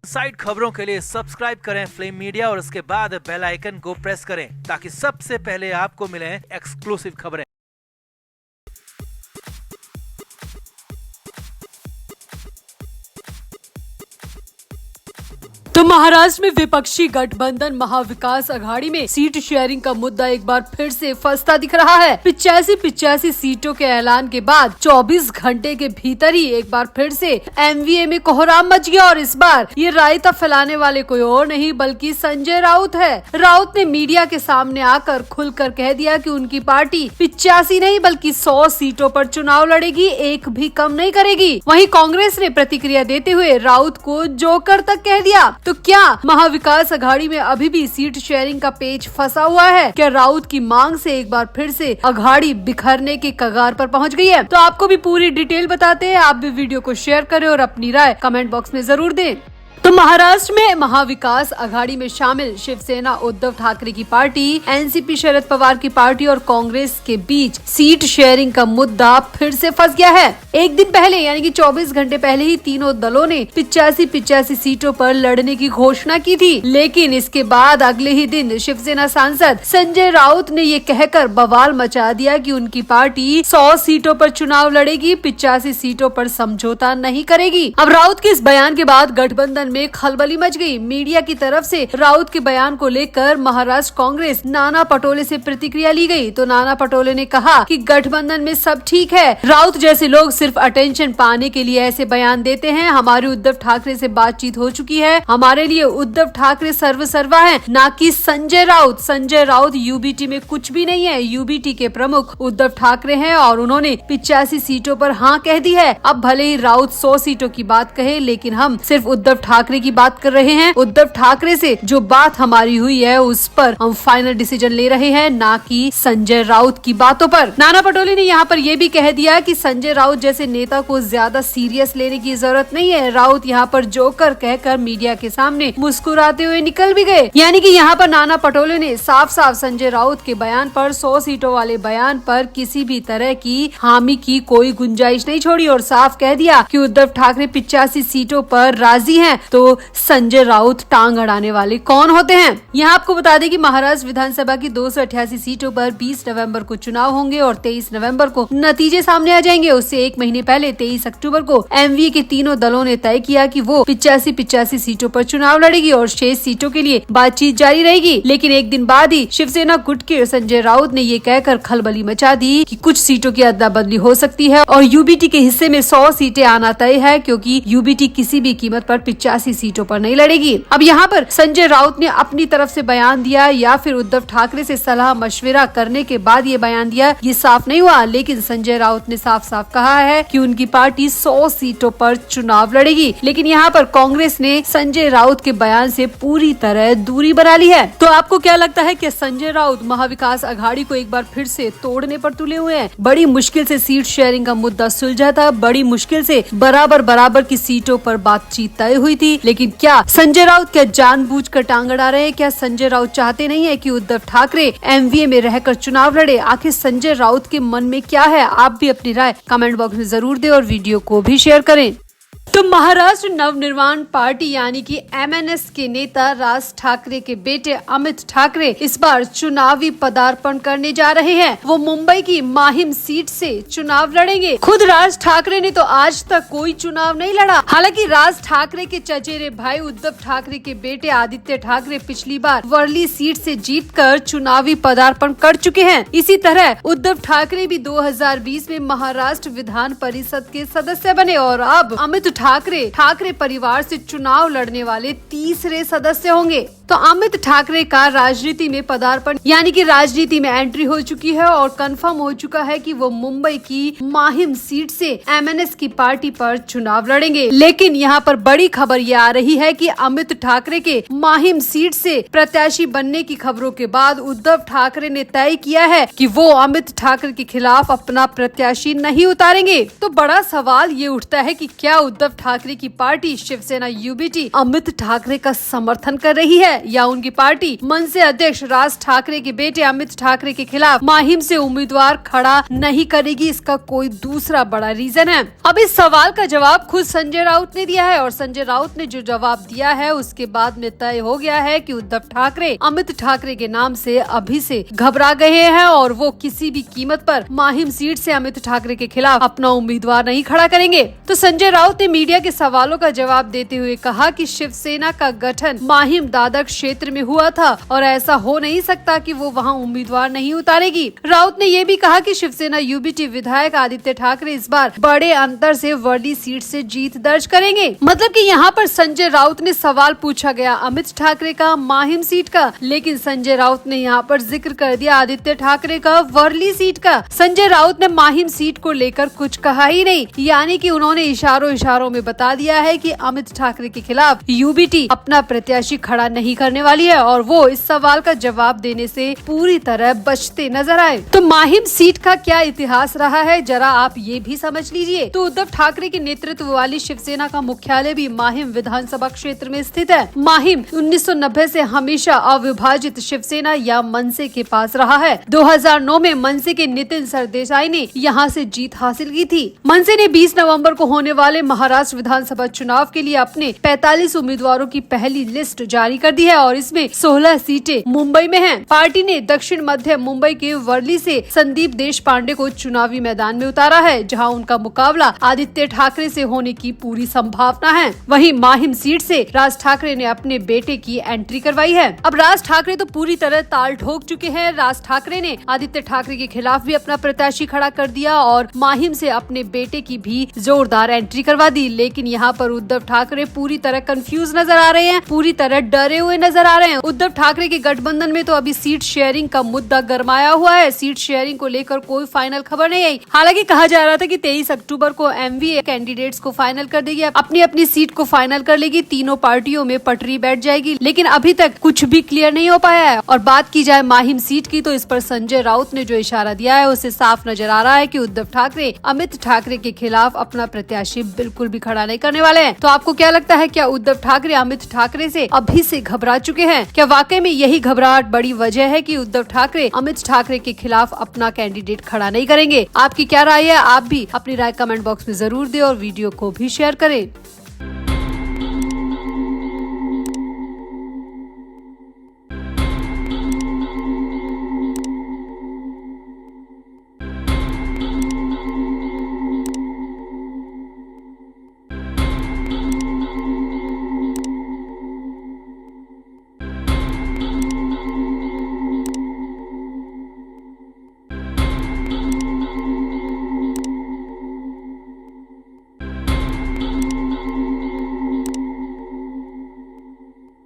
Side खबरों के लिए सब्सक्राइब करें फ्लेम मीडिया और उसके बाद बेल आइकन को प्रेस करें ताकि सबसे पहले आपको मिले एक्सक्लूसिव खबरें। तो महाराष्ट्र में विपक्षी गठबंधन महाविकास आघाड़ी में सीट शेयरिंग का मुद्दा एक बार फिर से फंसता दिख रहा है। 85 सीटों के ऐलान के बाद 24 घंटे के भीतर ही एक बार फिर से एमवीए में कोहराम मच गया और इस बार ये रायता फैलाने वाले कोई और नहीं बल्कि संजय राउत है। राउत ने मीडिया के सामने आकर खुलकर कह दिया कि उनकी पार्टी 85 नहीं बल्कि 100 सीटों पर चुनाव लड़ेगी, एक भी कम नहीं करेगी। वहीं कांग्रेस ने प्रतिक्रिया देते हुए राउत को जोकर तक कह दिया। तो क्या महाविकास आघाड़ी में अभी भी सीट शेयरिंग का पेच फंसा हुआ है? क्या राउत की मांग से एक बार फिर से आघाड़ी बिखरने के कगार पर पहुंच गई है? तो आपको भी पूरी डिटेल बताते हैं। आप भी वीडियो को शेयर करें और अपनी राय कमेंट बॉक्स में जरूर दें। तो महाराष्ट्र में महाविकास आघाड़ी में शामिल शिवसेना उद्धव ठाकरे की पार्टी, एनसीपी शरद पवार की पार्टी और कांग्रेस के बीच सीट शेयरिंग का मुद्दा फिर से फंस गया है। एक दिन पहले यानी कि 24 घंटे पहले ही तीनों दलों ने 85 सीटों पर लड़ने की घोषणा की थी, लेकिन इसके बाद अगले ही दिन शिवसेना सांसद संजय राउत ने ये कहकर बवाल मचा दिया कि उनकी पार्टी 100 सीटों पर चुनाव लड़ेगी, 85 सीटों पर समझौता नहीं करेगी। अब राउत के इस बयान के बाद गठबंधन में खलबली मच गई। मीडिया की तरफ से राउत के बयान को लेकर महाराष्ट्र कांग्रेस नाना पटोले से प्रतिक्रिया ली गई। तो नाना पटोले ने कहा कि गठबंधन में सब ठीक है, राउत जैसे लोग सिर्फ अटेंशन पाने के लिए ऐसे बयान देते हैं। हमारी उद्धव ठाकरे से बातचीत हो चुकी है, हमारे लिए उद्धव ठाकरे सर्वसर्वा है, ना कि संजय राउत। संजय राउत यूबीटी में कुछ भी नहीं है। यूबीटी के प्रमुख उद्धव ठाकरे हैं और उन्होंने 85 सीटों पर हाँ कह दी है। अब भले ही राउत 100 सीटों की बात कहे, लेकिन हम सिर्फ उद्धव ठाकरे की बात कर रहे हैं। उद्धव ठाकरे से जो बात हमारी हुई है उस पर हम फाइनल डिसीजन ले रहे हैं, ना कि संजय राउत की बातों पर। नाना पटोले ने यहाँ पर यह भी कह दिया कि संजय राउत जैसे नेता को ज्यादा सीरियस लेने की जरूरत नहीं है। राउत यहाँ पर जोकर कहकर मीडिया के सामने मुस्कुराते हुए निकल भी गए। यानी कि यहाँ पर नाना पटोले ने साफ साफ संजय राउत के बयान पर, 100 सीटों वाले बयान पर किसी भी तरह की हामी की कोई गुंजाइश नहीं छोड़ी और साफ कह दिया कि उद्धव ठाकरे 85 सीटों पर राजी हैं, तो संजय राउत टांग अड़ाने वाले कौन होते हैं? यहाँ आपको बता दें कि महाराष्ट्र विधानसभा की 288 सीटों पर 20 नवंबर को चुनाव होंगे और 23 नवंबर को नतीजे सामने आ जाएंगे। उससे एक महीने पहले 23 अक्टूबर को एमवीए के तीनों दलों ने तय किया कि वो 85 सीटों पर चुनाव लड़ेगी और शेष सीटों के लिए बातचीत जारी रहेगी। लेकिन एक दिन बाद ही शिवसेना गुट के संजय राउत ने ये कहकर खलबली मचा दी कि कुछ सीटों की अदला बदली हो सकती है और यूबीटी के हिस्से में 100 सीटें आना तय है, क्योंकि यूबीटी किसी भी कीमत पर 85 सीटों पर नहीं लड़ेगी। अब यहाँ पर संजय राउत ने अपनी तरफ से बयान दिया या फिर उद्धव ठाकरे से सलाह मशविरा करने के बाद ये बयान दिया, ये साफ नहीं हुआ। लेकिन संजय राउत ने साफ साफ कहा है कि उनकी पार्टी 100 सीटों पर चुनाव लड़ेगी। लेकिन यहाँ पर कांग्रेस ने संजय राउत के बयान से पूरी तरह दूरी बना ली है। तो आपको क्या लगता है कि संजय राउत महाविकास आघाड़ी को एक बार फिर से तोड़ने पर तुले हुए हैं? बड़ी मुश्किल से सीट शेयरिंग का मुद्दा सुलझा था, बड़ी मुश्किल से बराबर की सीटों पर बातचीत तय हुई थी, लेकिन क्या संजय राउत क्या जानबूझकर टांग अड़ा रहे हैं? क्या संजय राउत चाहते नहीं है कि उद्धव ठाकरे एमवीए में रहकर चुनाव लड़े? आखिर संजय राउत के मन में क्या है? आप भी अपनी राय कमेंट बॉक्स में जरूर दें और वीडियो को भी शेयर करें। तो महाराष्ट्र नवनिर्माण पार्टी यानी कि एमएनएस के नेता राज ठाकरे के बेटे अमित ठाकरे इस बार चुनावी पदार्पण करने जा रहे हैं। वो मुंबई की माहिम सीट से चुनाव लड़ेंगे। खुद राज ठाकरे ने तो आज तक कोई चुनाव नहीं लड़ा। हालांकि राज ठाकरे के चचेरे भाई उद्धव ठाकरे के बेटे आदित्य ठाकरे पिछली बार वर्ली सीट से जीतकर चुनावी पदार्पण कर चुके हैं। इसी तरह उद्धव ठाकरे भी 2020 में महाराष्ट्र विधान परिषद के सदस्य बने और अब अमित ठाकरे परिवार से चुनाव लड़ने वाले तीसरे सदस्य होंगे। तो अमित ठाकरे का राजनीति में पदार्पण यानी कि राजनीति में एंट्री हो चुकी है और कंफर्म हो चुका है कि वो मुंबई की माहिम सीट से एमएनएस की पार्टी पर चुनाव लड़ेंगे। लेकिन यहाँ पर बड़ी खबर ये आ रही है कि अमित ठाकरे के माहिम सीट से प्रत्याशी बनने की खबरों के बाद उद्धव ठाकरे ने तय किया है कि वो अमित ठाकरे के खिलाफ अपना प्रत्याशी नहीं उतारेंगे। तो बड़ा सवाल ये उठता है कि क्या उद्धव उद्धव ठाकरे की पार्टी शिवसेना यूबीटी अमित ठाकरे का समर्थन कर रही है या उनकी पार्टी मनसे अध्यक्ष राज ठाकरे के बेटे अमित ठाकरे के खिलाफ माहिम से उम्मीदवार खड़ा नहीं करेगी, इसका कोई दूसरा बड़ा रीजन है। अब इस सवाल का जवाब खुद संजय राउत ने दिया है और संजय राउत ने जो जवाब दिया है उसके बाद में तय हो गया है कि उद्धव ठाकरे अमित ठाकरे के नाम से अभी से घबरा गए हैं और वो किसी भी कीमत पर माहिम सीट से अमित ठाकरे के खिलाफ अपना उम्मीदवार नहीं खड़ा करेंगे। तो संजय राउत ने मीडिया के सवालों का जवाब देते हुए कहा कि शिवसेना का गठन माहिम दादर क्षेत्र में हुआ था और ऐसा हो नहीं सकता कि वो वहां उम्मीदवार नहीं उतारेगी। राउत ने ये भी कहा कि शिवसेना यूबीटी विधायक आदित्य ठाकरे इस बार बड़े अंतर से वर्ली सीट से जीत दर्ज करेंगे। मतलब कि यहाँ पर संजय राउत ने सवाल पूछा गया अमित ठाकरे का माहिम सीट का, लेकिन संजय राउत ने यहाँ पर जिक्र कर दिया आदित्य ठाकरे का वर्ली सीट का। संजय राउत ने माहिम सीट को लेकर कुछ कहा ही नहीं, यानी कि उन्होंने इशारों में बता दिया है कि अमित ठाकरे के खिलाफ यूबीटी अपना प्रत्याशी खड़ा नहीं करने वाली है और वो इस सवाल का जवाब देने से पूरी तरह बचते नजर आए। तो माहिम सीट का क्या इतिहास रहा है जरा आप ये भी समझ लीजिए। तो उद्धव ठाकरे के नेतृत्व वाली शिवसेना का मुख्यालय भी माहिम विधानसभा क्षेत्र में स्थित है। माहिम 1990 से हमेशा अविभाजित शिवसेना या मनसे के पास रहा है। 2009 में मनसे के नितिन सरदेसाई ने यहाँ से जीत हासिल की थी। मनसे ने 20 नवंबर को होने वाले महाराष्ट्र विधानसभा चुनाव के लिए अपने 45 उम्मीदवारों की पहली लिस्ट जारी कर दी है और इसमें 16 सीटें मुंबई में हैं। पार्टी ने दक्षिण मध्य मुंबई के वर्ली से संदीप देशपांडे को चुनावी मैदान में उतारा है, जहां उनका मुकाबला आदित्य ठाकरे से होने की पूरी संभावना है। वहीं माहिम सीट से राज ठाकरे ने अपने बेटे की एंट्री करवाई है। अब राज ठाकरे तो पूरी तरह ताल ठोक चुके हैं। राज ठाकरे ने आदित्य ठाकरे के खिलाफ भी अपना प्रत्याशी खड़ा कर दिया और माहिम से अपने बेटे की भी जोरदार एंट्री करवा दी। लेकिन यहाँ पर उद्धव ठाकरे पूरी तरह कंफ्यूज नजर आ रहे हैं, पूरी तरह डरे हुए नजर आ रहे हैं। उद्धव ठाकरे के गठबंधन में तो अभी सीट शेयरिंग का मुद्दा गरमाया हुआ है। सीट शेयरिंग को लेकर कोई फाइनल खबर नहीं आई। हालांकि कहा जा रहा था कि 23 अक्टूबर को एमवीए कैंडिडेट्स को फाइनल कर देगी, अपनी अपनी सीट को फाइनल कर लेगी, तीनों पार्टियों में पटरी बैठ जाएगी। लेकिन अभी तक कुछ भी क्लियर नहीं हो पाया है। और बात की जाए माहिम सीट की तो इस पर संजय राउत ने जो इशारा दिया है उससे साफ नजर आ रहा है कि उद्धव ठाकरे अमित ठाकरे के खिलाफ अपना प्रत्याशी बिल्कुल भी खड़ा नहीं करने वाले हैं। तो आपको क्या लगता है, क्या उद्धव ठाकरे अमित ठाकरे से अभी से घबरा चुके हैं? क्या वाकई में यही घबराहट बड़ी वजह है कि उद्धव ठाकरे अमित ठाकरे के खिलाफ अपना कैंडिडेट खड़ा नहीं करेंगे? आपकी क्या राय है? आप भी अपनी राय कमेंट बॉक्स में जरूर दें और वीडियो को भी शेयर करें।